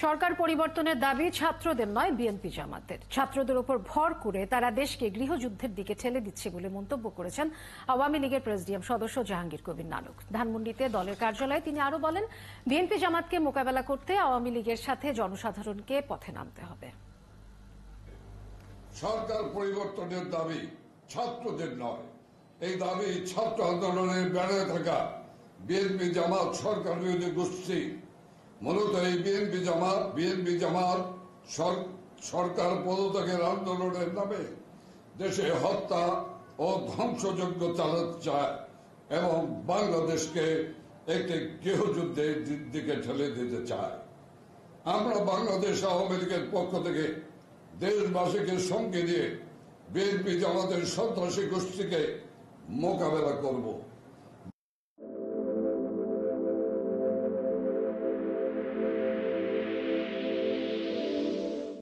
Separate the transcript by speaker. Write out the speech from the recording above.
Speaker 1: সরকার পরিবর্তনের দাবি ছাত্রদের নয় বিএনপি জামাতের। ছাত্রদের উপর ভর করে তারা দেশকে গৃহযুদ্ধের দিকে ঠেলে দিচ্ছে বলে মন্তব্য করেছেন আওয়ামী লীগের প্রেসিডিয়াম সদস্য জাহাঙ্গীর কবির নানক। ধানমন্ডিতে দলের কার্যালয়ে তিনি আরো বলেন, বিএনপি জামাতকে মোকাবেলা করতে আওয়ামী লীগের সাথে জনসাধারণকে পথে নামতে হবে।
Speaker 2: সরকার পরিবর্তনের দাবি ছাত্রদের নয়, এই দাবি ছাত্র আন্দোলনের ব্যানারে থাকা বিএনপি জামাত সরকার বিরোধী গোষ্ঠী। মূলত এই বিএনপি জামাত সরকার পদত্যাগের আন্দোলনের নামে দেশে হত্যা ও ধ্বংসযজ্ঞ চালাতে চায় এবং বাংলাদেশকে একটি গৃহযুদ্ধের দিকে ঠেলে দিতে চায়। আমরা বাংলাদেশ আওয়ামী লীগের পক্ষ থেকে দেশবাসীকে সঙ্গে নিয়ে বিএনপি জামাতের সন্ত্রাসী গোষ্ঠীকে মোকাবেলা করব।